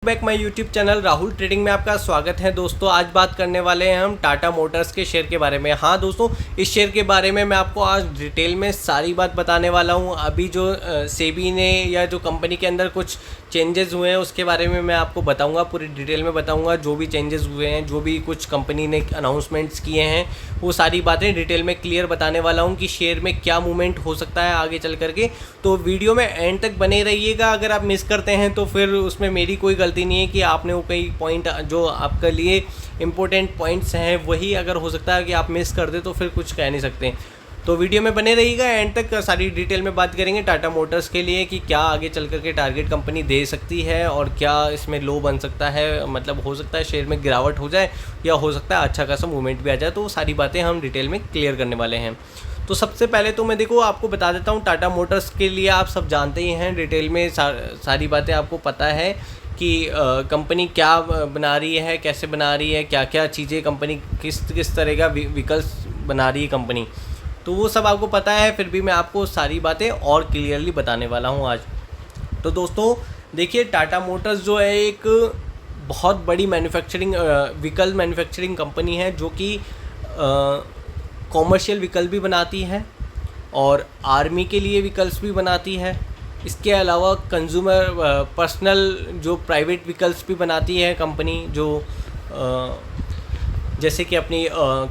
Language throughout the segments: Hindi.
Back my YouTube channel Rahul trading में आपका स्वागत है। दोस्तों आज बात करने वाले हैं हम टाटा मोटर्स के शेयर के बारे में। हाँ दोस्तों, इस शेयर के बारे में मैं आपको आज डिटेल में सारी बात बताने वाला हूँ। अभी जो सेबी ने या जो कंपनी के अंदर कुछ चेंजेस हुए हैं उसके बारे में मैं आपको बताऊंगा, पूरी डिटेल में बताऊंगा। जो भी चेंजेस हुए हैं, जो भी कुछ कंपनी ने अनाउंसमेंट्स किए हैं, वो सारी बातें डिटेल में क्लियर बताने वाला हूं कि शेयर में क्या मूवमेंट हो सकता है आगे चल करके। तो वीडियो में एंड तक बने रहिएगा। अगर आप मिस करते हैं तो फिर उसमें मेरी कोई गलती नहीं है कि आपने वो कई पॉइंट जो आपके लिए इम्पोर्टेंट पॉइंट्स हैं वही अगर हो सकता है कि आप मिस कर दे तो फिर कुछ कह नहीं सकते। तो वीडियो में बने रहिएगा, एंड तक सारी डिटेल में बात करेंगे टाटा मोटर्स के लिए कि क्या आगे चल कर के टारगेट कंपनी दे सकती है और क्या इसमें लो बन सकता है, मतलब हो सकता है शेयर में गिरावट हो जाए या हो सकता है अच्छा खासा मूवमेंट भी आ जाए। तो सारी बातें हम डिटेल में क्लियर करने वाले हैं। तो सबसे पहले तो मैं देखो आपको बता देता हूँ, टाटा मोटर्स के लिए आप सब जानते ही हैं, डिटेल में सारी बातें आपको पता है कि कंपनी क्या बना रही है, कैसे बना रही है, क्या क्या चीज़ें कंपनी किस तरह का व्हीकल्स बना रही है कंपनी, तो वो सब आपको पता है। फिर भी मैं आपको सारी बातें और क्लियरली बताने वाला हूँ आज। तो दोस्तों देखिए, टाटा मोटर्स जो है एक बहुत बड़ी व्हीकल मैन्युफैक्चरिंग कंपनी है जो कि कॉमर्शियल व्हीकल भी बनाती है और आर्मी के लिए व्हीकल्स भी बनाती है। इसके अलावा कंज्यूमर पर्सनल जो प्राइवेट व्हीकल्स भी बनाती है कंपनी, जो जैसे कि अपनी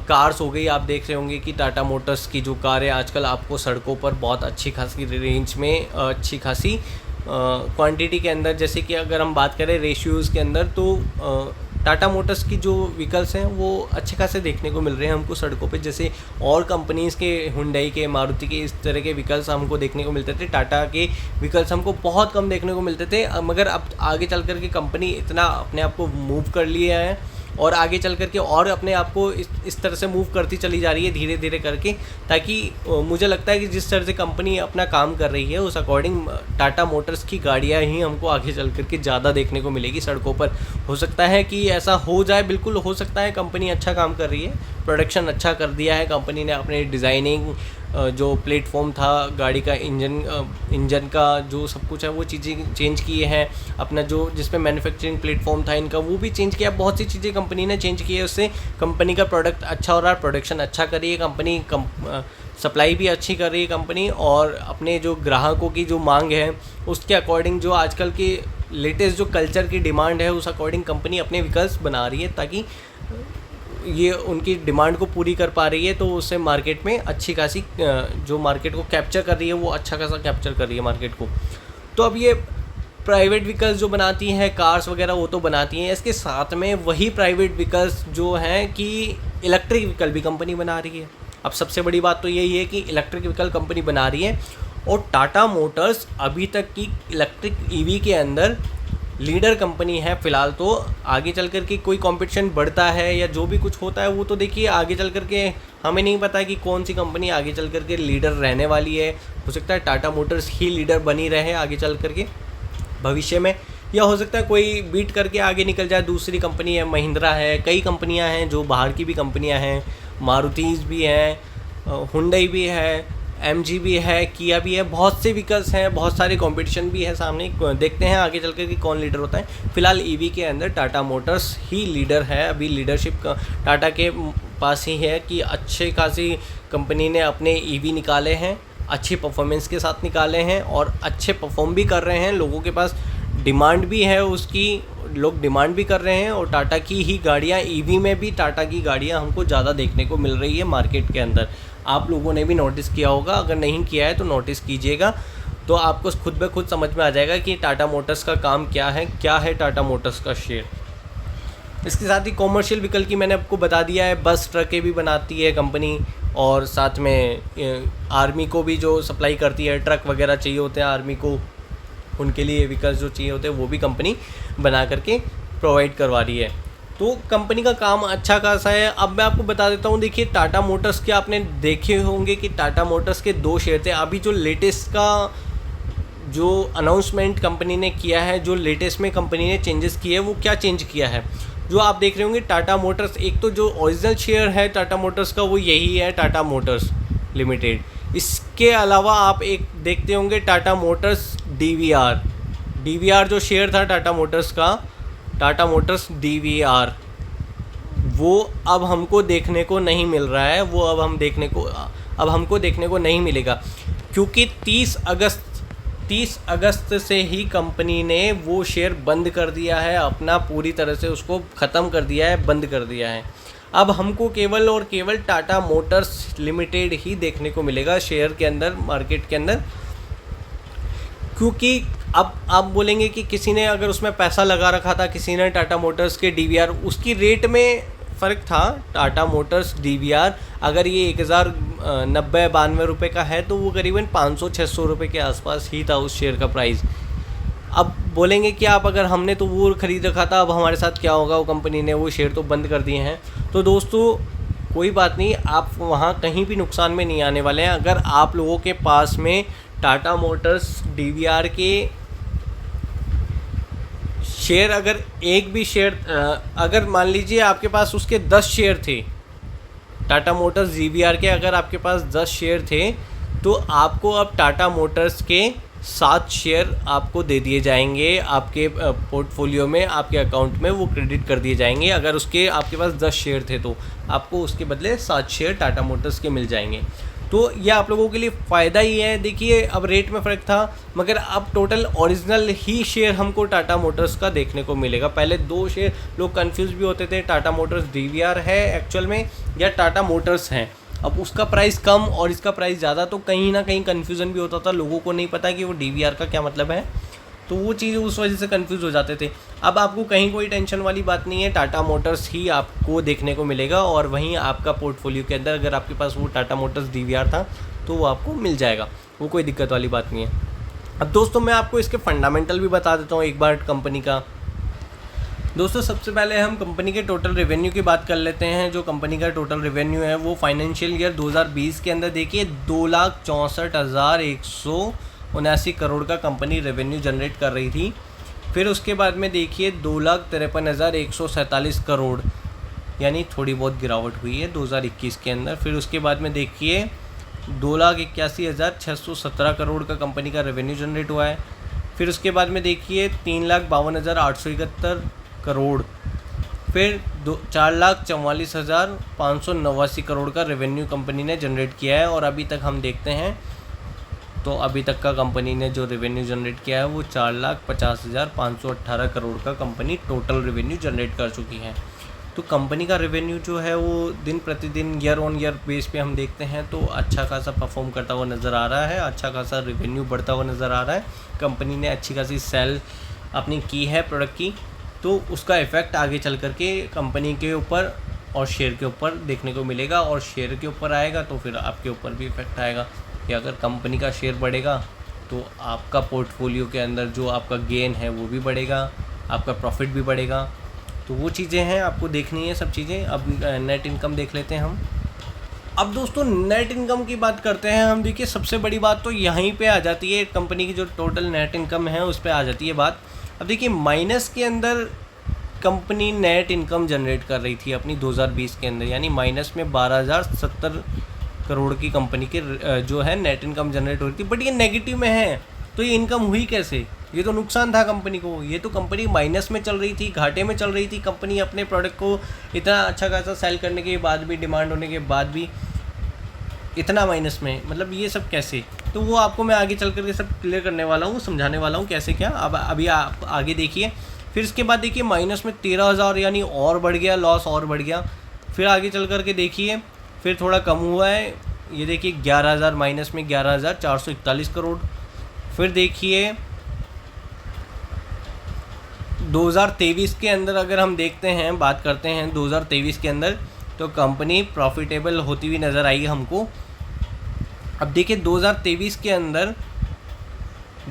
कार्स हो गई। आप देख रहे होंगे कि टाटा मोटर्स की जो कार है आजकल आपको सड़कों पर बहुत अच्छी खासी रेंज में अच्छी खासी क्वांटिटी के अंदर, जैसे कि अगर हम बात करें रेशियोज़ के अंदर, तो टाटा मोटर्स की जो व्हीकल्स हैं वो अच्छे खासे देखने को मिल रहे हैं हमको सड़कों पे। जैसे और कंपनीज़ के हुंडई के, मारुति के, इस तरह के व्हीकल्स हमको देखने को मिलते थे, टाटा के व्हीकल्स हमको बहुत कम देखने को मिलते थे। मगर अब आगे चल कर के कंपनी इतना अपने आप को मूव कर लिया है और आगे चल करके और अपने आप को इस तरह से मूव करती चली जा रही है धीरे धीरे करके, ताकि मुझे लगता है कि जिस तरह से कंपनी अपना काम कर रही है उस अकॉर्डिंग टाटा मोटर्स की गाड़ियां ही हमको आगे चल करके ज़्यादा देखने को मिलेगी सड़कों पर। हो सकता है कि ऐसा हो जाए, बिल्कुल हो सकता है। कंपनी अच्छा काम कर रही है, प्रोडक्शन अच्छा कर दिया है कंपनी ने, अपने डिज़ाइनिंग जो प्लेटफॉर्म था गाड़ी का, इंजन का जो सब कुछ है वो चीज़ें चेंज किए हैं। अपना जो जिसमें मैन्युफैक्चरिंग प्लेटफॉर्म था इनका वो भी चेंज किया। बहुत सी चीज़ें कंपनी ने चेंज की है, उससे कंपनी का प्रोडक्ट अच्छा हो रहा है, प्रोडक्शन अच्छा कर रही है कंपनी, सप्लाई भी अच्छी कर रही है कंपनी, और अपने जो ग्राहकों की जो मांग है उसके अकॉर्डिंग, जो आजकल की लेटेस्ट जो कल्चर की डिमांड है उस अकॉर्डिंग कंपनी अपने व्हीकल्स बना रही है, ताकि ये उनकी डिमांड को पूरी कर पा रही है। तो उससे मार्केट में अच्छी खासी जो मार्केट को कैप्चर कर रही है वो अच्छा खासा कैप्चर कर रही है मार्केट को। तो अब ये प्राइवेट व्हीकल्स जो बनाती हैं, कार्स वगैरह, वो तो बनाती हैं, इसके साथ में वही प्राइवेट व्हीकल्स जो हैं कि इलेक्ट्रिक व्हीकल भी कंपनी बना रही है। अब सबसे बड़ी बात तो यही है कि इलेक्ट्रिक व्हीकल कंपनी बना रही है, और टाटा मोटर्स अभी तक की इलेक्ट्रिक ईवी के अंदर लीडर कंपनी है फ़िलहाल। तो आगे चल कर के कोई कंपटीशन बढ़ता है या जो भी कुछ होता है वो तो देखिए आगे चल कर के हमें नहीं पता कि कौन सी कंपनी आगे चल कर के लीडर रहने वाली है। हो सकता है टाटा मोटर्स ही लीडर बनी रहे आगे चल कर के भविष्य में, या हो सकता है कोई बीट करके आगे निकल जाए दूसरी कंपनी है, महिंद्रा है, कई कंपनियां हैं जो बाहर की भी कंपनियां हैं, मारुतिज़ भी हैं, हुंडई भी है, MG भी है, किया भी है, बहुत से व्हीकल्स हैं, बहुत सारे कंपटीशन भी है सामने। देखते हैं आगे चल कर कि कौन लीडर होता है। फिलहाल ईवी के अंदर टाटा मोटर्स ही लीडर है। अभी लीडरशिप टाटा के पास ही है कि अच्छे खासी कंपनी ने अपने ईवी निकाले हैं, अच्छी परफॉर्मेंस के साथ निकाले हैं और अच्छे परफॉर्म भी कर रहे हैं। लोगों के पास डिमांड भी है उसकी, लोग डिमांड भी कर रहे हैं, और टाटा की ही गाड़ियाँ, ईवी में भी टाटा की गाड़ियाँ हमको ज़्यादा देखने को मिल रही है मार्केट के अंदर। आप लोगों ने भी नोटिस किया होगा, अगर नहीं किया है तो नोटिस कीजिएगा, तो आपको खुद ब खुद समझ में आ जाएगा कि टाटा मोटर्स का काम क्या है टाटा मोटर्स का शेयर। इसके साथ ही कॉमर्शियल व्हीकल की मैंने आपको बता दिया है, बस ट्रकें भी बनाती है कंपनी, और साथ में आर्मी को भी जो सप्लाई करती है, ट्रक वगैरह चाहिए होते हैं आर्मी को, उनके लिए व्हीकल्स जो चाहिए होते हैं वो भी कंपनी बना करके प्रोवाइड करवा रही है। तो कंपनी का काम अच्छा खासा है। अब मैं आपको बता देता हूँ, देखिए टाटा मोटर्स के आपने देखे होंगे कि टाटा मोटर्स के दो शेयर थे। अभी जो लेटेस्ट का जो अनाउंसमेंट कंपनी ने किया है, जो लेटेस्ट में कंपनी ने चेंजेस किए हैं, वो क्या चेंज किया है जो आप देख रहे होंगे टाटा मोटर्स। एक तो जो ओरिजिनल शेयर है टाटा मोटर्स का वो यही है, टाटा मोटर्स लिमिटेड। इसके अलावा आप एक देखते होंगे टाटा मोटर्स DVR जो शेयर था टाटा मोटर्स का, टाटा मोटर्स DVR, वो अब हमको देखने को नहीं मिल रहा है, वो अब हमको देखने को नहीं मिलेगा, क्योंकि 30 अगस्त से ही कंपनी ने वो शेयर बंद कर दिया है, अपना पूरी तरह से उसको ख़त्म कर दिया है, बंद कर दिया है। अब हमको केवल और केवल टाटा मोटर्स लिमिटेड ही देखने को मिलेगा शेयर के अंदर, मार्केट के अंदर, क्योंकि अब आप बोलेंगे कि किसी ने अगर उसमें पैसा लगा रखा था, किसी ने टाटा मोटर्स के DVR, उसकी रेट में फ़र्क था। टाटा मोटर्स DVR अगर ये 1090-92 रुपये का है तो वो करीबन 500-600 रुपये के आसपास ही था उस शेयर का प्राइस। अब बोलेंगे कि आप अगर हमने तो वो ख़रीद रखा था, अब हमारे साथ क्या होगा, वो कंपनी ने वो शेयर तो बंद कर दिए हैं। तो दोस्तों कोई बात नहीं, आप वहाँ कहीं भी नुकसान में नहीं आने वाले हैं। अगर आप लोगों के पास में टाटा मोटर्स DVR के शेयर, अगर एक भी शेयर, अगर मान लीजिए आपके पास उसके 10 शेयर थे, टाटा मोटर्स DVR के अगर आपके पास 10 शेयर थे, तो आपको अब टाटा मोटर्स के 7 शेयर आपको दे दिए जाएंगे, आपके पोर्टफोलियो में, आपके अकाउंट में वो क्रेडिट कर दिए जाएंगे। अगर उसके आपके पास 10 शेयर थे तो आपको उसके बदले 7 शेयर टाटा मोटर्स के मिल जाएंगे। तो यह आप लोगों के लिए फ़ायदा ही है। देखिए अब रेट में फ़र्क था, मगर अब टोटल ओरिजिनल ही शेयर हमको टाटा मोटर्स का देखने को मिलेगा। पहले 2 शेयर लोग कंफ्यूज भी होते थे, टाटा मोटर्स DVR है एक्चुअल में या टाटा मोटर्स हैं। अब उसका प्राइस कम और इसका प्राइस ज़्यादा, तो कहीं ना कहीं कन्फ्यूज़न भी होता था, लोगों को नहीं पता कि वो DVR का क्या मतलब है, तो वो चीज़ उस वजह से कंफ्यूज हो जाते थे। अब आपको कहीं कोई टेंशन वाली बात नहीं है, टाटा मोटर्स ही आपको देखने को मिलेगा और वहीं आपका पोर्टफोलियो के अंदर अगर आपके पास वो टाटा मोटर्स DVR था तो वो आपको मिल जाएगा, वो कोई दिक्कत वाली बात नहीं है। अब दोस्तों मैं आपको इसके फंडामेंटल भी बता देता हूँ एक बार कंपनी का। दोस्तों सबसे पहले हम कंपनी के टोटल रेवेन्यू की बात कर लेते हैं। जो कंपनी का टोटल रेवेन्यू है वो फाइनेंशियल ईयर 2020 के अंदर देखिए 2,64,179 करोड़ का कंपनी रेवेन्यू जनरेट कर रही थी। फिर उसके बाद में देखिए 2,53,147 करोड़, यानी थोड़ी बहुत गिरावट हुई है 2021 के अंदर। फिर उसके बाद में देखिए 2,81,617 करोड़ का कंपनी का रेवेन्यू जनरेट हुआ है। फिर उसके बाद में देखिए 3,52,871 करोड़, फिर 4,44,589 करोड़ का रेवेन्यू कंपनी ने जनरेट किया है। और अभी तक हम देखते हैं तो अभी तक का कंपनी ने जो रेवेन्यू जनरेट किया है वो 4,50,518 करोड़ का कंपनी टोटल रेवेन्यू जनरेट कर चुकी है। तो कंपनी का रेवेन्यू जो है वो दिन प्रतिदिन ईयर ऑन ईयर बेस पे हम देखते हैं तो अच्छा खासा परफॉर्म करता हुआ नज़र आ रहा है, अच्छा खासा रेवेन्यू बढ़ता हुआ नज़र आ रहा है। कंपनी ने अच्छी खासी सेल अपनी की है प्रोडक्ट की, तो उसका इफ़ेक्ट आगे चल कर के कंपनी के ऊपर और शेयर के ऊपर देखने को मिलेगा। और शेयर के ऊपर आएगा तो फिर आपके ऊपर भी इफ़ेक्ट आएगा कि अगर कंपनी का शेयर बढ़ेगा तो आपका पोर्टफोलियो के अंदर जो आपका गेन है वो भी बढ़ेगा, आपका प्रॉफिट भी बढ़ेगा। तो वो चीज़ें हैं, आपको देखनी है सब चीज़ें। अब नेट इनकम देख लेते हैं हम। अब दोस्तों नेट इनकम की बात करते हैं हम। देखिए सबसे बड़ी बात तो यहीं पे आ जाती है, कंपनी की जो टोटल नेट इनकम है उस पर आ जाती है बात। अब देखिए माइनस के अंदर कंपनी नेट इनकम जनरेट कर रही थी अपनी 2020 के अंदर, यानी माइनस में 12,070 करोड़ की कंपनी के जो है नेट इनकम जनरेट हो रही थी। बट ये नेगेटिव में है, तो ये इनकम हुई कैसे? ये तो नुकसान था कंपनी को। ये तो कंपनी माइनस में चल रही थी, घाटे में चल रही थी कंपनी, अपने प्रोडक्ट को इतना अच्छा खासा सेल करने के बाद भी, डिमांड होने के बाद भी इतना माइनस में, मतलब ये सब कैसे? तो वो आपको मैं आगे चल करके सब क्लियर करने वाला हूँ, समझाने वाला हूँ कैसे क्या। अब अभी आप आगे देखिए। फिर इसके बाद देखिए माइनस में 13,000, यानी और बढ़ गया, लॉस और बढ़ गया। फिर आगे चल करके देखिए फिर थोड़ा कम हुआ है, ये देखिए 11,000, माइनस में 11,441 करोड़। फिर देखिए 2023 के अंदर अगर हम देखते हैं, बात करते हैं 2023 के अंदर, तो कंपनी प्रॉफिटेबल होती हुई नज़र आई हमको। अब देखिए 2023 के अंदर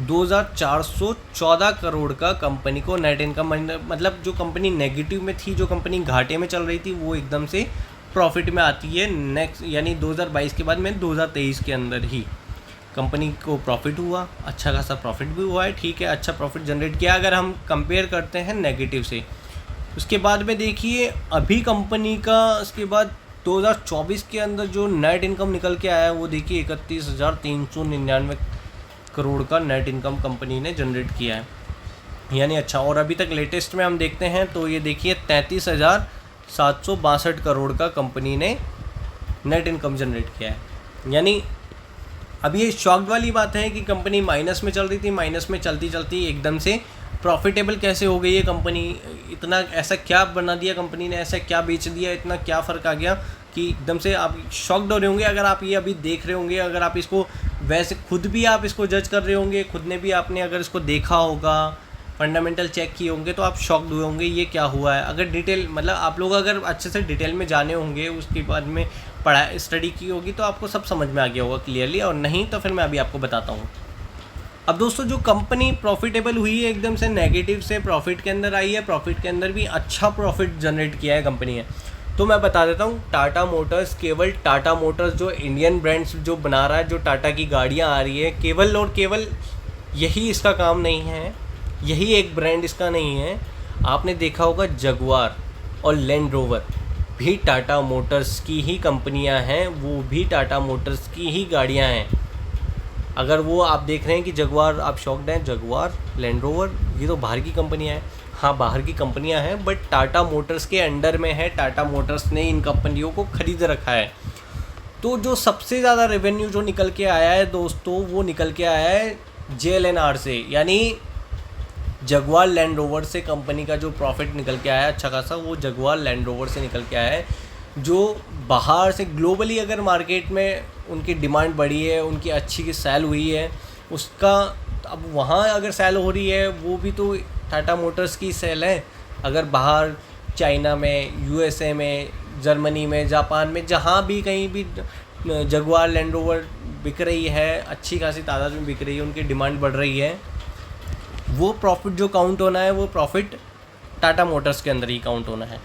2,414 करोड़ का कंपनी को नेट इनकम, मतलब जो कंपनी नेगेटिव में थी, जो कंपनी घाटे में चल रही थी, वो एकदम से प्रॉफिट में आती है नेक्स्ट, यानी 2022 के बाद में 2023 के अंदर ही कंपनी को प्रॉफिट हुआ, अच्छा खासा प्रॉफिट भी हुआ है, ठीक है, अच्छा प्रॉफिट जनरेट किया अगर हम कंपेयर करते हैं नेगेटिव से। उसके बाद में देखिए अभी कंपनी का उसके बाद 2024 के अंदर जो नेट इनकम निकल के आया है वो देखिए 31,399 करोड़ का नेट इनकम कंपनी ने जनरेट किया है। यानी अच्छा। और अभी तक लेटेस्ट में हम देखते हैं तो ये देखिए 33,762 करोड़ का कंपनी ने नेट इनकम जनरेट किया है। यानी अब ये शॉक्ड वाली बात है कि कंपनी माइनस में चल रही थी, माइनस में चलती चलती एकदम से प्रॉफिटेबल कैसे हो गई है कंपनी, इतना ऐसा क्या बना दिया कंपनी ने, ऐसा क्या बेच दिया, इतना क्या फ़र्क आ गया कि एकदम से आप शॉक्ड हो रहे होंगे। अगर आप ये अभी देख रहे होंगे, अगर आप इसको वैसे खुद भी आप इसको जज कर रहे होंगे, खुद ने भी आपने अगर इसको देखा होगा, फंडामेंटल चेक किए होंगे, तो आप शॉक्ड हुए होंगे ये क्या हुआ है। अगर डिटेल मतलब आप लोग अगर अच्छे से डिटेल में जाने होंगे, उसके बाद में पढ़ा स्टडी की होगी, तो आपको सब समझ में आ गया होगा क्लियरली, और नहीं तो फिर मैं अभी आपको बताता हूँ। अब दोस्तों जो कंपनी प्रॉफिटेबल हुई है, एकदम से नेगेटिव से प्रॉफिट के अंदर आई है, प्रॉफिट के अंदर भी अच्छा प्रॉफिट जनरेट किया है कंपनी ने, तो मैं बता देता हूँ। टाटा मोटर्स, केवल टाटा मोटर्स जो इंडियन ब्रांड्स जो बना रहा है, जो टाटा की गाड़ियाँ आ रही है, केवल और केवल यही इसका काम नहीं है, यही एक ब्रांड इसका नहीं है। आपने देखा होगा जगुआर और लैंड रोवर भी टाटा मोटर्स की ही कंपनियां हैं, वो भी टाटा मोटर्स की ही गाड़ियां हैं। अगर वो आप देख रहे हैं कि जगुआर, आप शॉक्ड हैं, जगुआर, लैंड रोवर ये तो बाहर की कंपनियां हैं। हाँ, बाहर की कंपनियां हैं, बट टाटा मोटर्स के अंडर में है, टाटा मोटर्स ने इन कंपनियों को खरीद रखा है। तो जो सबसे ज़्यादा रेवेन्यू जो निकल के आया है दोस्तों, वो निकल के आया है JLNR से, यानी जगुआर लैंड रोवर से कंपनी का जो प्रॉफिट निकल के आया है अच्छा खासा, वो जगुआर लैंड रोवर से निकल के आया है। जो बाहर से ग्लोबली अगर मार्केट में उनकी डिमांड बढ़ी है, उनकी अच्छी की सेल हुई है, उसका अब वहाँ अगर सेल हो रही है, वो भी तो टाटा मोटर्स की सेल है। अगर बाहर चाइना में, USA में, जर्मनी में, जापान में, जहाँ भी कहीं भी जगुआर लैंड रोवर बिक रही है, अच्छी खासी तादाद में बिक रही है, उनकी डिमांड बढ़ रही है, वो प्रॉफिट जो काउंट होना है, वो प्रॉफिट टाटा मोटर्स के अंदर ही काउंट होना है।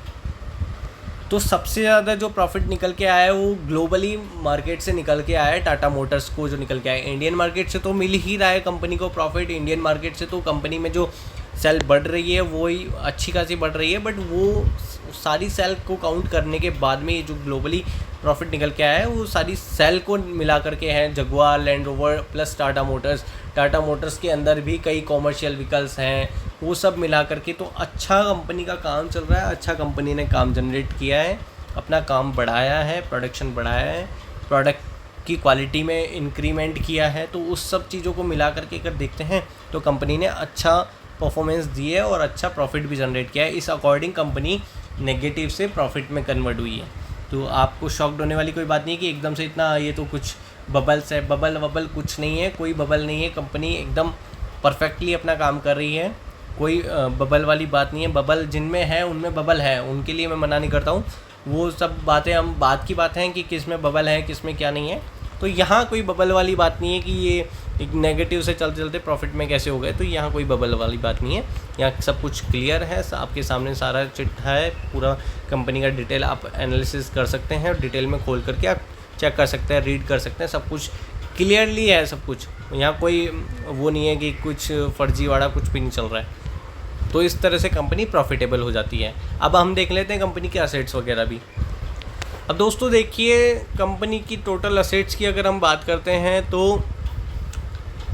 तो सबसे ज़्यादा जो प्रॉफिट निकल के आया है वो ग्लोबली मार्केट से निकल के आया है, टाटा मोटर्स को जो निकल के आया है। इंडियन मार्केट से तो मिल ही रहा है कंपनी को प्रॉफिट, इंडियन मार्केट से तो कंपनी में जो सेल बढ़ रही है वो ही अच्छी खासी बढ़ रही है, बट वो सारी सेल को काउंट करने के बाद में ये जो ग्लोबली प्रॉफिट निकल के आया है वो सारी सेल को मिला करके हैं, Jaguar, land rover plus Tata Motors. Tata Motors के अंदर भी कई कॉमर्शियल व्हीकल्स हैं, वो सब मिला करके तो अच्छा कंपनी का काम चल रहा है, अच्छा कंपनी ने काम जनरेट किया है, अपना काम बढ़ाया है, प्रोडक्शन बढ़ाया है, प्रोडक्ट की क्वालिटी में इंक्रीमेंट किया है। तो उस सब चीज़ों को मिला करके अगर देखते हैं तो कंपनी ने अच्छा परफॉर्मेंस दी है और अच्छा प्रॉफिट भी जनरेट किया है। इस अकॉर्डिंग कंपनी नेगेटिव से प्रॉफिट में कन्वर्ट हुई है। तो आपको शॉक्ड होने वाली कोई बात नहीं है कि एकदम से इतना ये तो कुछ बबल्स है, बबल कुछ नहीं है, कोई बबल नहीं है। कंपनी एकदम परफेक्टली अपना काम कर रही है, कोई बबल वाली बात नहीं है। बबल जिनमें है उनमें बबल है, उनके लिए मैं मना नहीं करता हूँ, वो सब बातें हम बात की बात हैं कि किस में बबल है किस में क्या नहीं है। तो यहाँ कोई बबल वाली बात नहीं है कि ये एक नेगेटिव से चलते चलते प्रॉफिट में कैसे हो गए, तो यहाँ कोई बबल वाली बात नहीं है। यहाँ सब कुछ क्लियर है, आपके सामने सारा चिट्ठा है, पूरा कंपनी का डिटेल आप एनालिसिस कर सकते हैं, डिटेल में खोल करके आप चेक कर सकते हैं, रीड कर सकते हैं, सब कुछ क्लियरली है सब कुछ। यहाँ कोई वो नहीं है कि कुछ फर्जीवाड़ा कुछ भी नहीं चल रहा है। तो इस तरह से कंपनी प्रॉफिटेबल हो जाती है। अब हम देख लेते हैं कंपनी के असेट्स वगैरह भी। अब दोस्तों देखिए, कंपनी की टोटल असेट्स की अगर हम बात करते हैं तो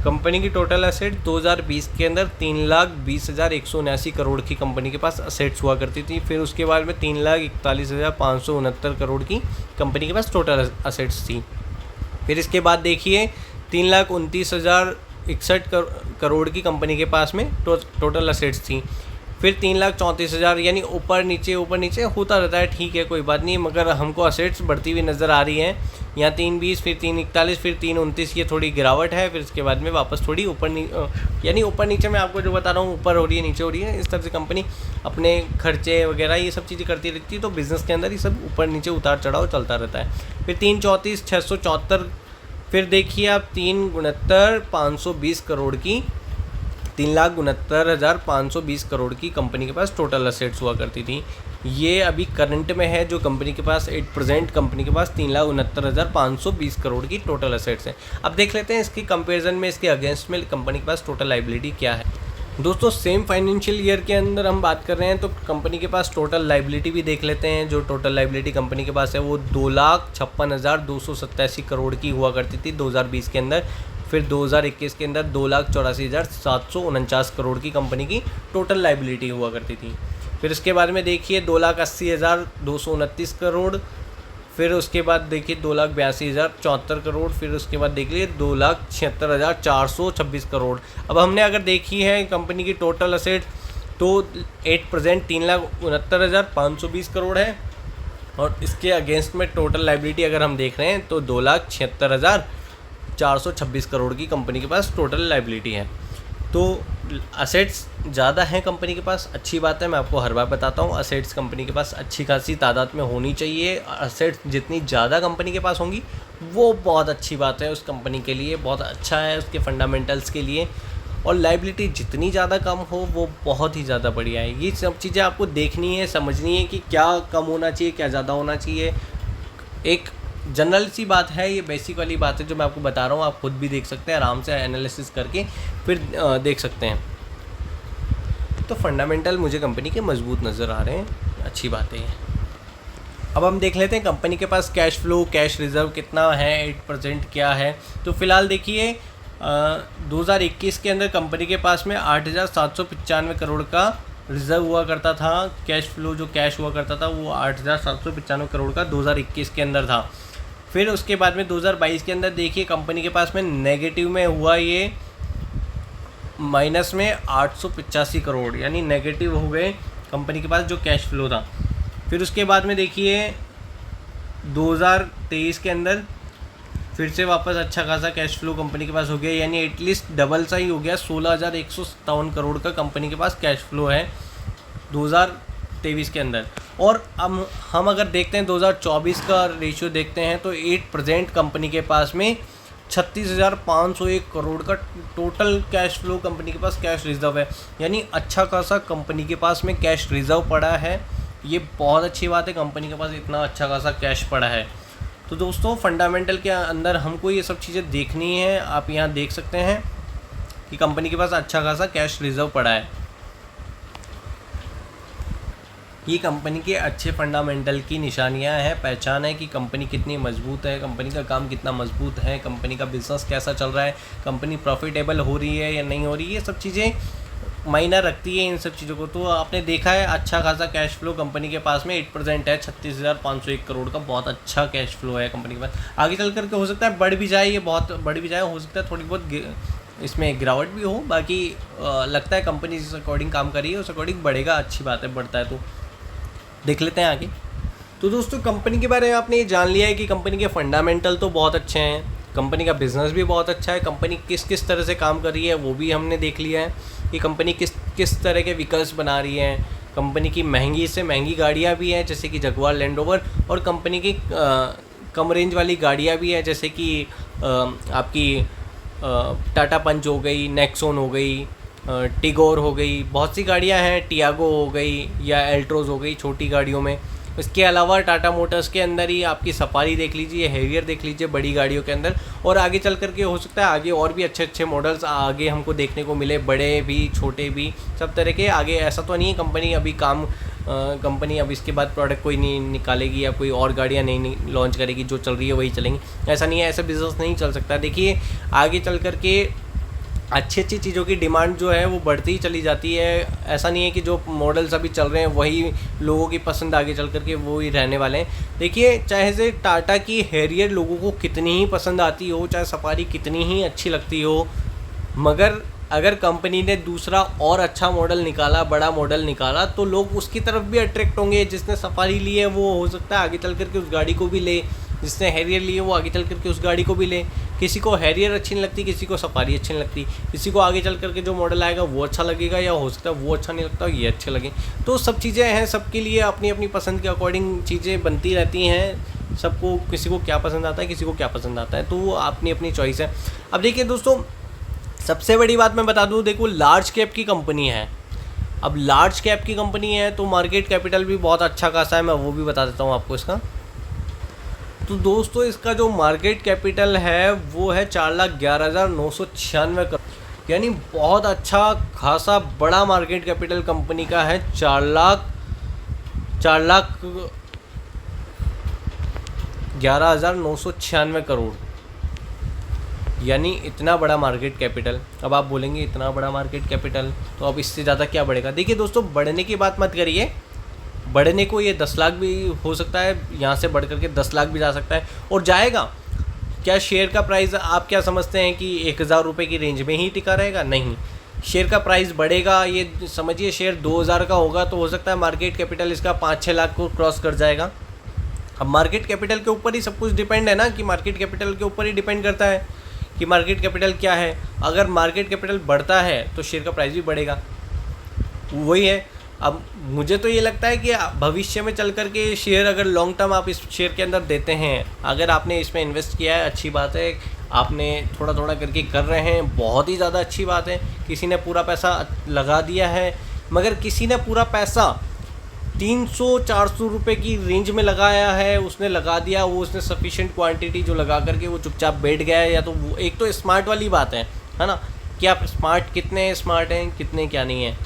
कंपनी की टोटल असेट 2020 के अंदर 3,20,179 करोड़ की कंपनी के पास असेट्स हुआ करती थी। फिर उसके बाद में 3,41,569 करोड़ की कंपनी के पास टोटल असेट्स थी। फिर इसके बाद देखिए 3,29,061 करोड़ की कंपनी के पास में टोटल असेट्स थी। फिर 3,34,000, यानी ऊपर नीचे होता रहता है, ठीक है कोई बात नहीं, मगर हमको असेट्स बढ़ती हुई नज़र आ रही हैं। यहाँ 3,20, फिर 3,41, फिर 3,29, ये थोड़ी गिरावट है। फिर इसके बाद में वापस थोड़ी यानी ऊपर नीचे मैं आपको जो बता रहा हूँ, ऊपर हो रही है नीचे हो रही है, इस तरह से कंपनी अपने खर्चे वगैरह ये सब चीज़ें करती रहती है। तो बिज़नेस के अंदर ये सब ऊपर नीचे उतार चढ़ाव चलता रहता है। फिर 3,34, 674, फिर देखिए आप 3,69,520 करोड़ की 3,69,520 करोड़ की कंपनी के पास टोटल असेट्स हुआ करती थी। ये अभी करंट में है जो कंपनी के पास एट प्रेजेंट कंपनी के पास 3,69,520 करोड़ की टोटल असेट्स हैं। अब देख लेते हैं इसकी कंपैरिजन में, इसके अगेंस्ट में कंपनी के पास टोटल लायबिलिटी क्या है। दोस्तों सेम फाइनेंशियल ईयर के अंदर हम बात कर रहे हैं तो कंपनी के पास टोटल लायबिलिटी भी देख लेते हैं। जो टोटल लायबिलिटी कंपनी के पास है वो 2,56,287 करोड़ की हुआ करती थी 2020 के अंदर। फिर 2021 के अंदर 2,84,749 करोड़ की कंपनी की टोटल लाइबिलिटी हुआ करती थी। फिर उसके बाद में देखिए 2,80,229 करोड़, फिर उसके बाद देखिए 2,82,074 करोड़, फिर उसके बाद देख लीजिए 2,76,426 करोड़। अब हमने अगर देखी है कंपनी की टोटल असेट तो एट प्रेजेंट 3,69,520 करोड़ है, और इसके अगेंस्ट में टोटल लाइबिलिटी अगर हम देख रहे हैं तो 2,76,426 करोड़ की कंपनी के पास टोटल लाइबिलिटी है। तो असेट्स ज़्यादा हैं कंपनी के पास, अच्छी बात है। मैं आपको हर बार बताता हूँ असेट्स कंपनी के पास अच्छी खासी तादाद में होनी चाहिए। असेट्स जितनी ज़्यादा कंपनी के पास होंगी वो बहुत अच्छी बात है, उस कंपनी के लिए बहुत अच्छा है, उसके फंडामेंटल्स के लिए। और लाइबिलिटी जितनी ज़्यादा कम हो वो बहुत ही ज़्यादा बढ़िया है। ये सब चीज़ें आपको देखनी है, समझनी है कि क्या कम होना चाहिए, क्या ज़्यादा होना चाहिए। एक जनरल सी बात है, ये बेसिक वाली बात है जो मैं आपको बता रहा हूँ। आप खुद भी देख सकते हैं, आराम से एनालिसिस करके फिर देख सकते हैं। तो फंडामेंटल मुझे कंपनी के मजबूत नज़र आ रहे हैं, अच्छी बात है ये। अब हम देख लेते हैं कंपनी के पास कैश फ्लो, कैश रिज़र्व कितना है, 8% क्या है। तो फिलहाल देखिए 2021 के अंदर कंपनी के पास में 8,795 करोड़ का रिज़र्व हुआ करता था। कैश फ्लो जो कैश हुआ करता था वो 8,795 करोड़ का 2021 के अंदर था। फिर उसके बाद में 2022 के अंदर देखिए कंपनी के पास में नेगेटिव में हुआ, ये माइनस में 885 करोड़, यानी नेगेटिव हो गए कंपनी के पास जो कैश फ्लो था। फिर उसके बाद में देखिए 2023 के अंदर फिर से वापस अच्छा खासा कैश फ्लो कंपनी के पास हो गया, यानी एटलीस्ट डबल सा ही हो गया। 16,157 करोड़ का कंपनी के पास कैश फ्लो है 2023 के अंदर। और अब हम अगर देखते हैं 2024 का रेशियो देखते हैं तो 8% कंपनी के पास में 36,501 करोड़ का टोटल कैश फ्लो कंपनी के पास कैश रिजर्व है, यानी अच्छा खासा कंपनी के पास में कैश रिजर्व पड़ा है। ये बहुत अच्छी बात है, कंपनी के पास इतना अच्छा खासा कैश पड़ा है। तो दोस्तों फंडामेंटल के अंदर हमको ये सब चीज़ें देखनी है। आप यहाँ देख सकते हैं कि कंपनी के पास अच्छा खासा कैश रिजर्व पड़ा है। ये कंपनी के अच्छे फंडामेंटल की निशानियां हैं, पहचान है कि कंपनी कितनी मजबूत है, कंपनी का काम कितना मजबूत है, कंपनी का बिजनेस कैसा चल रहा है, कंपनी प्रॉफिटेबल हो रही है या नहीं हो रही है। ये सब चीज़ें मायना रखती है इन सब चीज़ों को। तो आपने देखा है अच्छा खासा कैश फ्लो कंपनी के पास में 8% है, 36,501 करोड़ का बहुत अच्छा कैश फ्लो है कंपनी के पास। आगे चल करके हो सकता है बढ़ भी जाए, ये बहुत बढ़ भी जाए, हो सकता है थोड़ी बहुत इसमें गिरावट भी हो। बाकी लगता है कंपनी जिस अकॉर्डिंग काम कर रही है उस अकॉर्डिंग बढ़ेगा, अच्छी बात है, बढ़ता है। तो देख लेते हैं आगे। तो दोस्तों कंपनी के बारे में आपने ये जान लिया है कि कंपनी के फंडामेंटल तो बहुत अच्छे हैं, कंपनी का बिज़नेस भी बहुत अच्छा है, कंपनी किस किस तरह से काम कर रही है वो भी हमने देख लिया है कि कंपनी किस किस तरह के व्हीकल्स बना रही है। कंपनी की महंगी से महंगी गाड़ियाँ भी हैं जैसे कि जगुआर लैंड रोवर, और कंपनी की कम रेंज वाली गाड़ियाँ भी हैं जैसे कि आपकी टाटा पंच हो गई, नेक्सॉन हो गई, टिगोर हो गई, बहुत सी गाड़ियां हैं, टियागो हो गई या एल्ट्रोज हो गई छोटी गाड़ियों में। इसके अलावा टाटा मोटर्स के अंदर ही आपकी सफारी देख लीजिए, हैरियर देख लीजिए बड़ी गाड़ियों के अंदर। और आगे चल करके हो सकता है आगे और भी अच्छे अच्छे मॉडल्स आगे हमको देखने को मिले, बड़े भी छोटे भी सब तरह के। आगे ऐसा तो नहीं है कंपनी अभी कंपनी अब इसके बाद प्रोडक्ट कोई नहीं निकालेगी या कोई और गाड़ियाँ नहीं लॉन्च करेगी, जो चल रही है वही चलेंगी, ऐसा नहीं है, ऐसा बिजनेस नहीं चल सकता। देखिए आगे चल करके अच्छी अच्छी चीज़ों की डिमांड जो है वो बढ़ती ही चली जाती है। ऐसा नहीं है कि जो मॉडल्स अभी चल रहे हैं वही लोगों की पसंद आगे चल करके वो ही रहने वाले हैं। देखिए चाहे से टाटा की हैरियर लोगों को कितनी ही पसंद आती हो, चाहे सफारी कितनी ही अच्छी लगती हो, मगर अगर कंपनी ने दूसरा और अच्छा मॉडल निकाला, बड़ा मॉडल निकाला, तो लोग उसकी तरफ भी अट्रैक्ट होंगे। जिसने सफारी ली है वो हो सकता है आगे चल करके उस गाड़ी को भी ले, जिसने हैरियर ली है वो आगे चल करके उस गाड़ी को भी ले। किसी को हैरियर अच्छी नहीं लगती, किसी को सफारी अच्छी नहीं लगती, किसी को आगे चल करके जो मॉडल आएगा वो अच्छा लगेगा, या हो सकता है वो अच्छा नहीं लगता ये अच्छे लगे। तो सब चीज़ें हैं, सबके लिए अपनी अपनी पसंद के अकॉर्डिंग चीज़ें बनती रहती हैं। सबको किसी को क्या पसंद आता है, किसी को क्या पसंद आता है, तो वो अपनी अपनी चॉइस है। अब देखिए दोस्तों सबसे बड़ी बात मैं बता दूँ, देखो लार्ज कैप की कंपनी है। अब लार्ज कैप की कंपनी है तो मार्केट कैपिटल भी बहुत अच्छा खासा है, मैं वो भी बता देता हूँ आपको इसका। तो दोस्तों इसका जो मार्केट कैपिटल है वो है 4,11,996 करोड़, यानी बहुत अच्छा खासा बड़ा मार्केट कैपिटल कंपनी का है। 4,11,996 करोड़। यानी इतना बड़ा मार्केट कैपिटल। अब आप बोलेंगे इतना बड़ा मार्केट कैपिटल तो अब इससे ज़्यादा क्या बढ़ेगा। देखिए दोस्तों, बढ़ने की बात मत करिए, बढ़ने को ये 10 लाख भी हो सकता है, यहाँ से बढ़ करके 10 लाख भी जा सकता है और जाएगा। क्या शेयर का प्राइस आप क्या समझते हैं कि 1000 रुपये की रेंज में ही टिका रहेगा? नहीं, शेयर का प्राइस बढ़ेगा। ये समझिए शेयर 2000 का होगा तो हो सकता है मार्केट कैपिटल इसका 5-6 लाख को क्रॉस कर जाएगा। अब मार्केट कैपिटल के ऊपर ही सब कुछ डिपेंड है ना, कि मार्केट कैपिटल के ऊपर ही डिपेंड करता है कि मार्केट कैपिटल क्या है। अगर मार्केट कैपिटल बढ़ता है तो शेयर का प्राइस भी बढ़ेगा, वही है। अब मुझे तो ये लगता है कि भविष्य में चल कर के शेयर, अगर लॉन्ग टर्म आप इस शेयर के अंदर देते हैं, अगर आपने इसमें इन्वेस्ट किया है, अच्छी बात है, आपने थोड़ा थोड़ा करके कर रहे हैं, बहुत ही ज़्यादा अच्छी बात है। किसी ने पूरा पैसा लगा दिया है, मगर किसी ने पूरा पैसा 300-400 रुपये की रेंज में लगाया है, उसने लगा दिया, वो उसने सफिशिएंट क्वांटिटी जो लगा करके वो चुपचाप बैठ गया है। या तो वो एक तो स्मार्ट वाली बात है ना, कि आप स्मार्ट कितने स्मार्ट हैं, कितने क्या नहीं है,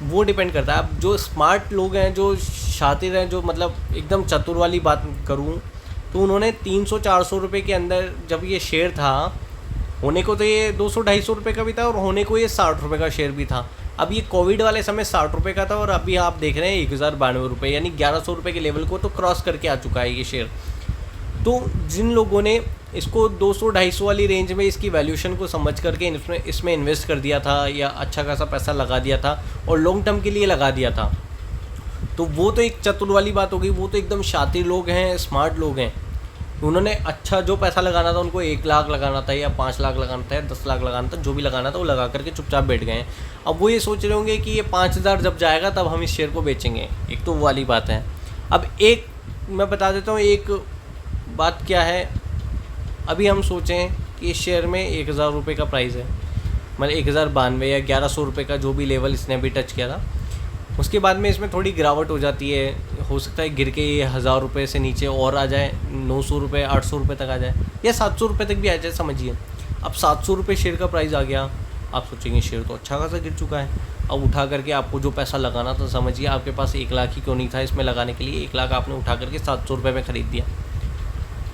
वो डिपेंड करता है। अब जो स्मार्ट लोग हैं, जो शातिर हैं, जो मतलब एकदम चतुर वाली बात करूं तो उन्होंने 300-400 रुपये के अंदर, जब ये शेयर था, होने को तो ये 200-250 रुपये का भी था और होने को ये 60 रुपये का शेयर भी था। अब ये कोविड वाले समय 60 रुपये का था और अभी आप देख रहे हैं 1092 रुपये, यानी 1100 रुपये के लेवल को तो क्रॉस करके आ चुका है ये शेयर। तो जिन लोगों ने इसको 200-250 वाली रेंज में इसकी वैल्यूएशन को समझ करके इसमें इन्वेस्ट कर दिया था, या अच्छा खासा पैसा लगा दिया था और लॉन्ग टर्म के लिए लगा दिया था, तो वो तो एक चतुर वाली बात हो गई। वो तो एकदम शातिर लोग हैं, स्मार्ट लोग हैं। उन्होंने अच्छा जो पैसा लगाना था, उनको 1 लाख लगाना था या 5 लाख लगाना था या 10 लाख लगाना था, जो भी लगाना था वो लगा करके चुपचाप बैठ गए हैं। अब वो ये सोच रहे होंगे कि ये 5000 जब जाएगा तब हम इस शेयर को बेचेंगे, एक तो वो वाली बात है। अब एक मैं बता देता हूँ एक बात क्या है। अभी हम सोचें कि इस शेयर में 1000 रुपये का प्राइस है, मतलब 1092 या 1100 रुपये का जो भी लेवल इसने अभी टच किया था, उसके बाद में इसमें थोड़ी गिरावट हो जाती है। हो सकता है गिर के ये 1000 रुपये से नीचे और आ जाए, 900 रुपये 800 रुपये तक आ जाए, या 700 रुपये तक भी आ जाए, समझिए। अब 700 रुपये शेयर का प्राइस आ गया, आप सोचेंगे शेयर तो अच्छा खासा गिर चुका है। अब उठा करके आपको जो पैसा लगाना था, समझिए आपके पास 1 लाख ही क्यों नहीं था इसमें लगाने के लिए, 1 लाख आपने उठा करके 700 रुपये में ख़रीद दिया।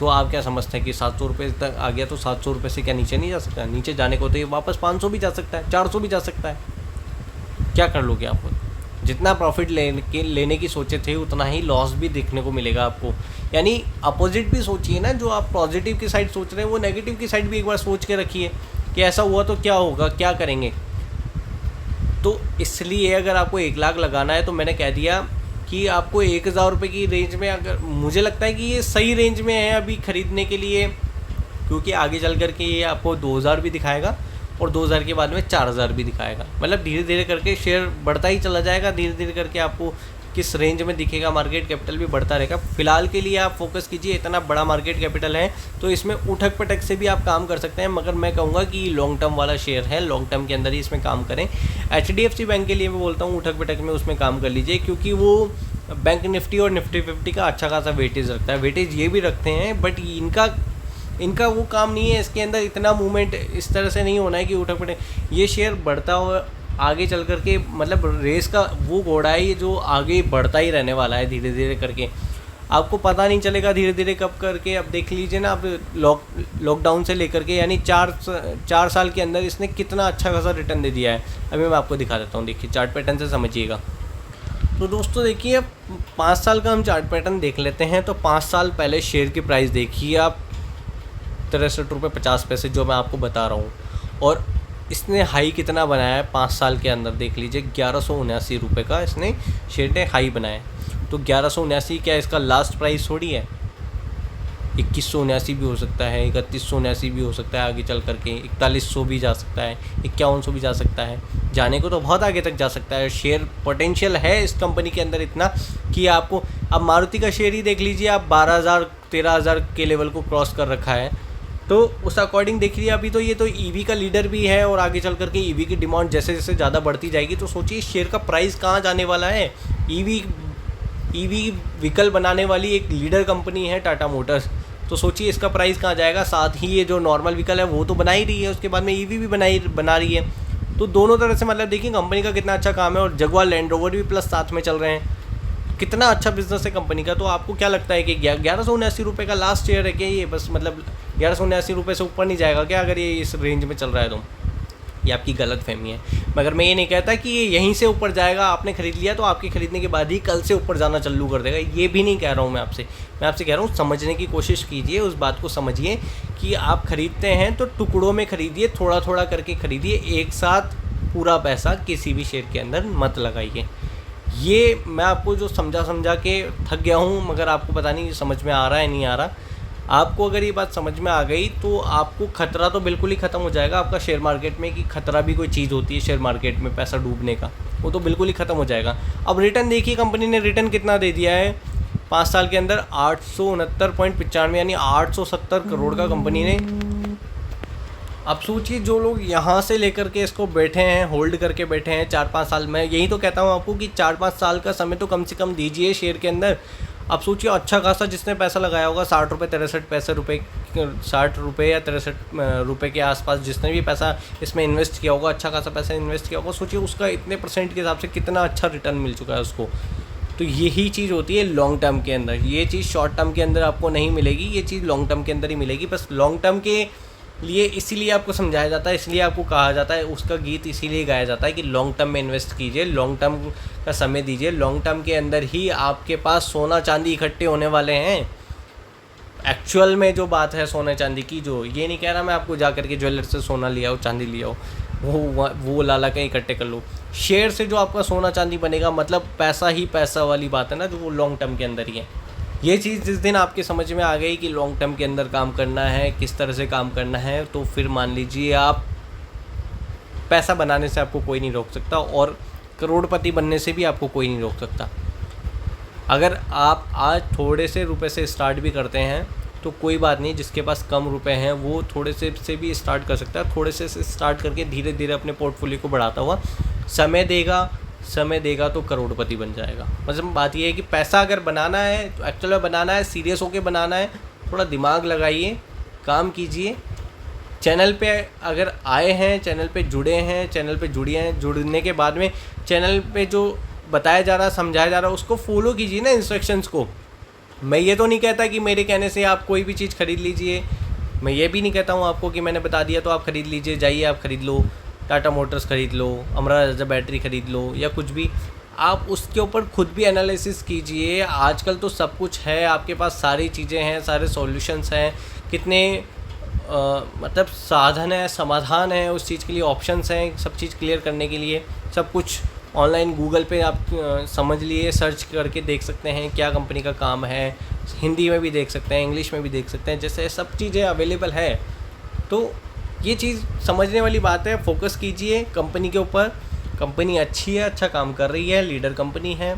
तो आप क्या समझते हैं कि 700 रुपये तक आ गया तो 700 रुपये से क्या नीचे नहीं जा सकता? नीचे जाने को तो ये वापस 500 भी जा सकता है, 400 भी जा सकता है। क्या कर लोगे आप? जितना प्रॉफिट लेने की सोचे थे उतना ही लॉस भी देखने को मिलेगा आपको। यानी अपोजिट भी सोचिए ना, जो आप पॉजिटिव की साइड सोच रहे हैं वो नेगेटिव की साइड भी एक बार सोच के रखिए कि ऐसा हुआ तो क्या होगा, क्या करेंगे। तो इसलिए अगर आपको 1 लाख लगाना है तो मैंने कह दिया कि आपको 1000 रुपये की रेंज में, अगर मुझे लगता है कि ये सही रेंज में है अभी ख़रीदने के लिए, क्योंकि आगे चल कर के ये आपको 2000 भी दिखाएगा और 2000 के बाद में 4000 भी दिखाएगा। मतलब धीरे धीरे करके शेयर बढ़ता ही चला जाएगा, धीरे धीरे करके आपको किस रेंज में दिखेगा, मार्केट कैपिटल भी बढ़ता रहेगा। फिलहाल के लिए आप फोकस कीजिए, इतना बड़ा मार्केट कैपिटल है तो इसमें उठक पटक से भी आप काम कर सकते हैं, मगर मैं कहूँगा कि लॉन्ग टर्म वाला शेयर है, लॉन्ग टर्म के अंदर ही इसमें काम करें। HDFC बैंक के लिए मैं बोलता हूँ उठक पटक में उसमें काम कर लीजिए, क्योंकि वो बैंक निफ्टी और निफ्टी 50 का अच्छा खासा वेटेज रखता है। वेटेज ये भी रखते हैं, बट इनका वो काम नहीं है, इसके अंदर इतना मूवमेंट इस तरह से नहीं होना है कि उठक पटक। ये शेयर बढ़ता हुआ आगे चल करके, मतलब रेस का वो घोड़ा है ये जो आगे बढ़ता ही रहने वाला है धीरे धीरे करके। आपको पता नहीं चलेगा धीरे धीरे कब करके। अब देख लीजिए ना, आप लॉकडाउन से लेकर के यानी 4 साल के अंदर इसने कितना अच्छा खासा रिटर्न दे दिया है। अभी मैं आपको दिखा देता हूँ, देखिए चार्ट पैटर्न से समझिएगा। तो दोस्तों देखिए, अब 5 साल का हम चार्ट पैटर्न देख लेते हैं। तो 5 साल पहले शेयर की प्राइस देखिए आप, 63 रुपये 50 पैसे जो मैं आपको बता रहा हूँ, और इसने हाई कितना बनाया है 5 साल के अंदर देख लीजिए, 1179 रुपये का इसने शेयर ने हाई बनाया है। तो 1179 क्या इसका लास्ट प्राइस थोड़ी है, 2179 भी हो सकता है, 3179 भी हो सकता है, आगे चल करके 4100 भी जा सकता है, 5100 भी जा सकता है, जाने को तो बहुत आगे तक जा सकता है। शेयर पोटेंशियल है इस कंपनी के अंदर इतना कि आपको, अब मारुति का शेयर ही देख लीजिए आप, 12,000-13,000 के लेवल को क्रॉस कर रखा है। तो उस अकॉर्डिंग देखिए, अभी तो ये तो ईवी का लीडर भी है, और आगे चल करके ईवी की डिमांड जैसे जैसे ज़्यादा बढ़ती जाएगी तो सोचिए शेयर का प्राइस कहाँ जाने वाला है। ईवी व्हीकल बनाने वाली एक लीडर कंपनी है टाटा मोटर्स, तो सोचिए इसका प्राइस कहाँ जाएगा। साथ ही ये जो नॉर्मल व्हीकल है वो तो बना ही रही है, उसके बाद में ईवी भी बना रही है। तो दोनों तरह से मतलब देखिए कंपनी का कितना अच्छा काम है, और जगुआर लैंड रोवर भी प्लस साथ में चल रहे हैं। कितना अच्छा बिजनेस है कंपनी का। तो आपको क्या लगता है कि 1179 रुपये का लास्ट शेयर है क्या ये, बस मतलब ₹1179 से ऊपर नहीं जाएगा क्या अगर ये इस रेंज में चल रहा है तो? ये आपकी गलत फहमी है। मगर मैं ये नहीं कहता कि ये यहीं से ऊपर जाएगा, आपने ख़रीद लिया तो आपके ख़रीदने के बाद ही कल से ऊपर जाना चालू कर देगा, ये भी नहीं कह रहा हूँ मैं आपसे कह रहा हूँ समझने की कोशिश कीजिए, उस बात को समझिए कि आप ख़रीदते हैं तो टुकड़ों में ख़रीदिए, थोड़ा थोड़ा करके ख़रीदिए, एक साथ पूरा पैसा किसी भी शेयर के अंदर मत लगाइए। ये मैं आपको जो समझा के थक गया हूँ, मगर आपको पता नहीं समझ में आ रहा है नहीं आ रहा। आपको अगर ये बात समझ में आ गई तो आपको खतरा तो बिल्कुल ही ख़त्म हो जाएगा आपका शेयर मार्केट में, कि खतरा भी कोई चीज़ होती है शेयर मार्केट में पैसा डूबने का, वो तो बिल्कुल ही ख़त्म हो जाएगा। अब रिटर्न देखिए, कंपनी ने रिटर्न कितना दे दिया है 5 साल के अंदर, 869.95 यानी 870 करोड़ का कंपनी ने। अब सोचिए जो लोग यहाँ से लेकर के इसको बैठे हैं, होल्ड करके बैठे हैं 4-5 साल में, यही तो कहता हूँ आपको कि 4-5 साल का समय तो कम से कम दीजिए शेयर के अंदर। अब सोचिए अच्छा खासा जिसने पैसा लगाया होगा 60 रुपये 63 पैसे रुपये 60 रुपये या 63 रुपये के आसपास जिसने भी पैसा इसमें इन्वेस्ट किया होगा, अच्छा खासा पैसा इन्वेस्ट किया होगा, सोचिए उसका इतने % के हिसाब से कितना अच्छा रिटर्न मिल चुका है उसको। तो यही चीज़ होती है लॉन्ग टर्म के अंदर, ये चीज़ शॉर्ट टर्म के अंदर आपको नहीं मिलेगी, ये चीज़ लॉन्ग टर्म के अंदर ही मिलेगी। बस लॉन्ग टर्म के लिए इसीलिए आपको समझाया जाता है, इसलिए आपको कहा जाता है, उसका गीत इसीलिए गाया जाता है कि लॉन्ग टर्म में इन्वेस्ट कीजिए, लॉन्ग टर्म का समय दीजिए, लॉन्ग टर्म के अंदर ही आपके पास सोना चांदी इकट्ठे होने वाले हैं। एक्चुअल में जो बात है सोने चांदी की, जो ये नहीं कह रहा मैं आपको जा करके ज्वेलर से सोना लिया हो चांदी लिया हो, वो लाला के इकट्ठे कर लो। शेयर से जो आपका सोना चांदी बनेगा, मतलब पैसा ही पैसा वाली बात है ना, जो वो लॉन्ग टर्म के अंदर ही है। ये चीज़ जिस दिन आपके समझ में आ गई कि लॉन्ग टर्म के अंदर काम करना है, किस तरह से काम करना है, तो फिर मान लीजिए आप पैसा बनाने से आपको कोई नहीं रोक सकता, और करोड़पति बनने से भी आपको कोई नहीं रोक सकता। अगर आप आज थोड़े से रुपए से स्टार्ट भी करते हैं तो कोई बात नहीं, जिसके पास कम रुपए हैं वो थोड़े से भी स्टार्ट कर सकता है, थोड़े से स्टार्ट करके धीरे धीरे अपने पोर्टफोलियो को बढ़ाता हुआ समय देगा तो करोड़पति बन जाएगा। मतलब बात ये है कि पैसा अगर बनाना है तो एक्चुअल में बनाना है, सीरियस होकर बनाना है, थोड़ा दिमाग लगाइए, काम कीजिए। चैनल पे अगर आए हैं, चैनल पे जुड़े हैं, चैनल पे जुड़े हैं, जुड़ने के बाद में चैनल पे जो बताया जा रहा है, समझाया जा रहा है, उसको फॉलो कीजिए ना, इंस्ट्रक्शंस को। मैं ये तो नहीं कहता कि मेरे कहने से आप कोई भी चीज़ ख़रीद लीजिए, मैं ये भी नहीं कहता हूँ आपको कि मैंने बता दिया तो आप ख़रीद लीजिए, जाइए आप ख़रीद लो, टाटा मोटर्स ख़रीद लो, अमरा राजा बैटरी ख़रीद लो, या कुछ भी। आप उसके ऊपर खुद भी एनालिसिस कीजिए। आजकल तो सब कुछ है आपके पास, सारी चीज़ें हैं, सारे सॉल्यूशंस हैं, कितने मतलब साधन है, समाधान है उस चीज़ के लिए, ऑप्शंस हैं सब चीज़ क्लियर करने के लिए। सब कुछ ऑनलाइन गूगल पे आप समझ लिए, सर्च करके देख सकते हैं क्या कंपनी का काम है, हिंदी में भी देख सकते हैं, इंग्लिश में भी देख सकते हैं, जैसे सब चीज़ें अवेलेबल है। तो ये चीज़ समझने वाली बात है। फोकस कीजिए कंपनी के ऊपर, कंपनी अच्छी है, अच्छा काम कर रही है, लीडर कंपनी है।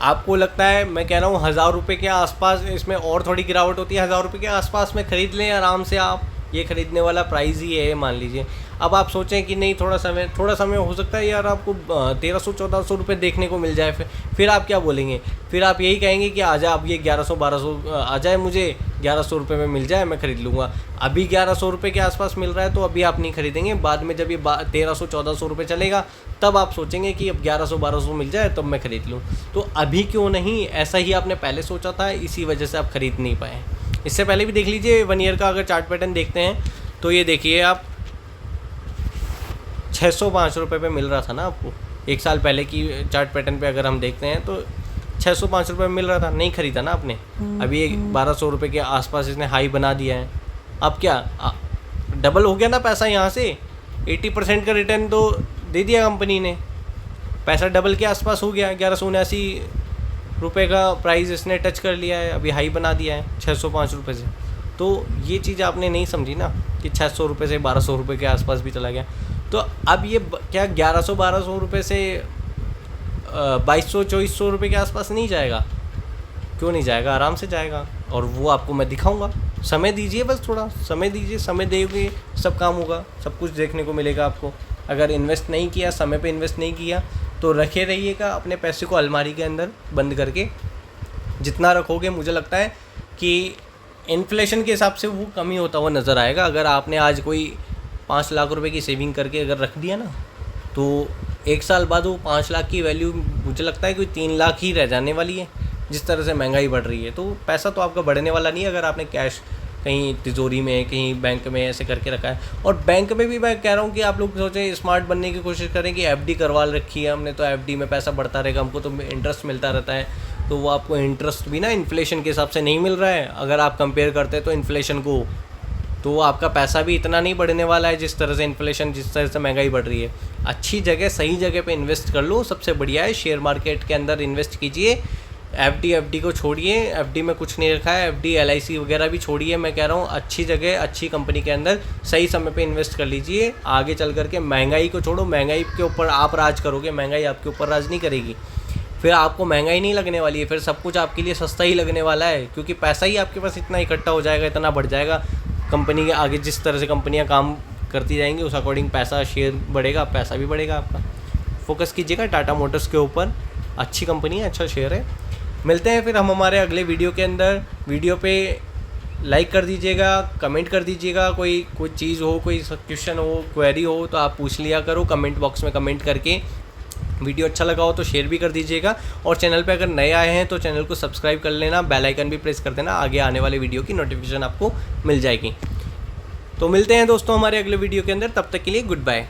आपको लगता है, मैं कह रहा हूँ 1000 रुपये के आसपास, इसमें और थोड़ी गिरावट होती है, 1000 रुपये के आसपास में ख़रीद लें आराम से आप, ये ख़रीदने वाला प्राइस ही है मान लीजिए। अब आप सोचें कि नहीं थोड़ा समय हो सकता है यार आपको 1300-1400 रुपये देखने को मिल जाए, फिर आप क्या बोलेंगे? फिर आप यही कहेंगे कि आ जाए अब ये 1100-1200 आ जाए, मुझे 1100 रुपये में मिल जाए, मैं ख़रीद लूँगा। अभी 1100 रुपये के आसपास मिल रहा है तो अभी आप नहीं खरीदेंगे, बाद में जब ये 1300-1400 रुपये चलेगा तब आप सोचेंगे कि अब 1100-1200 मिल जाए तब मैं ख़रीद लूँ। तो अभी क्यों नहीं? ऐसा ही आपने पहले सोचा था, इसी वजह से आप ख़रीद नहीं पाए। इससे पहले भी देख लीजिए 1 ईयर का अगर चार्ट पैटर्न देखते हैं तो ये देखिए आप 605 रुपये पे मिल रहा था ना आपको, 1 साल पहले की चार्ट पैटर्न पे अगर हम देखते हैं तो 605 रुपये में मिल रहा था, नहीं ख़रीदा ना आपने। अभी 1200 रुपये के आसपास इसने हाई बना दिया है। अब क्या डबल हो गया ना पैसा, यहाँ से 80% का रिटर्न तो दे दिया कंपनी ने, पैसा डबल के आसपास हो गया। 1179 रुपये का प्राइस इसने टच कर लिया है, अभी हाई बना दिया है 605 रुपये से। तो ये चीज़ आपने नहीं समझी ना कि 600 रुपये से 1200 रुपये के आसपास भी चला गया। तो अब ये क्या 1100-1200 रुपये से 2200-2400 रुपये के आसपास नहीं जाएगा? क्यों नहीं जाएगा? आराम से जाएगा, और वो आपको मैं दिखाऊंगा। समय दीजिए, बस थोड़ा समय दीजिए, समय देंगे सब काम होगा, सब कुछ देखने को मिलेगा आपको। अगर इन्वेस्ट नहीं किया, समय पे इन्वेस्ट नहीं किया तो रखे रहिएगा अपने पैसे को अलमारी के अंदर बंद करके। जितना रखोगे मुझे लगता है कि इन्फ्लेशन के हिसाब से वो कम ही होता हुआ नज़र आएगा। अगर आपने आज कोई 5 लाख रुपए की सेविंग करके अगर रख दिया ना, तो 1 साल बाद वो 5 लाख की वैल्यू मुझे लगता है कोई 3 लाख ही रह जाने वाली है, जिस तरह से महंगाई बढ़ रही है। तो पैसा तो आपका बढ़ने वाला नहीं है अगर आपने कैश कहीं तिजोरी में, कहीं बैंक में ऐसे करके रखा है। और बैंक में भी मैं कह रहा हूँ कि आप लोग सोचें, स्मार्ट बनने की कोशिश करें कि एफडी करवा रखी है हमने, तो एफडी में पैसा बढ़ता रहेगा, हमको तो इंटरेस्ट मिलता रहता है। तो वो आपको इंटरेस्ट भी ना इन्फ्लेशन के हिसाब से नहीं मिल रहा है, अगर आप कंपेयर करते हैं तो इन्फ्लेशन को, तो आपका पैसा भी इतना नहीं बढ़ने वाला है जिस तरह से इन्फ्लेशन, जिस तरह से महंगाई बढ़ रही है। अच्छी जगह, सही जगह पे इन्वेस्ट कर लो, सबसे बढ़िया है। शेयर मार्केट के अंदर इन्वेस्ट कीजिए, एफडी को छोड़िए, एफडी में कुछ नहीं रखा है, एफडी एलआईसी वगैरह भी छोड़िए। मैं कह रहा हूँ अच्छी जगह, अच्छी कंपनी के अंदर सही समय पे इन्वेस्ट कर लीजिए। आगे चल करके महंगाई को छोड़ो, महंगाई के ऊपर आप राज करोगे, महंगाई आपके ऊपर राज नहीं करेगी। फिर आपको महंगाई नहीं लगने वाली है, फिर सब कुछ आपके लिए सस्ता ही लगने वाला है, क्योंकि पैसा ही आपके पास इतना इकट्ठा हो जाएगा, इतना बढ़ जाएगा। कंपनी के आगे जिस तरह से कंपनियां काम करती जाएंगी उस अकॉर्डिंग पैसा, शेयर बढ़ेगा, पैसा भी बढ़ेगा आपका। फोकस कीजिएगा टाटा मोटर्स के ऊपर, अच्छी कंपनी है, अच्छा शेयर है। मिलते हैं फिर हम हमारे अगले वीडियो के अंदर। वीडियो पे लाइक कर दीजिएगा, कमेंट कर दीजिएगा, कोई चीज़ हो, कोई क्वेश्चन हो, क्वेरी हो तो आप पूछ लिया करो कमेंट बॉक्स में कमेंट करके। वीडियो अच्छा लगा हो तो शेयर भी कर दीजिएगा, और चैनल पे अगर नए आए हैं तो चैनल को सब्सक्राइब कर लेना, बेल आइकन भी प्रेस कर देना, आगे आने वाले वीडियो की नोटिफिकेशन आपको मिल जाएगी। तो मिलते हैं दोस्तों हमारे अगले वीडियो के अंदर, तब तक के लिए गुड बाय।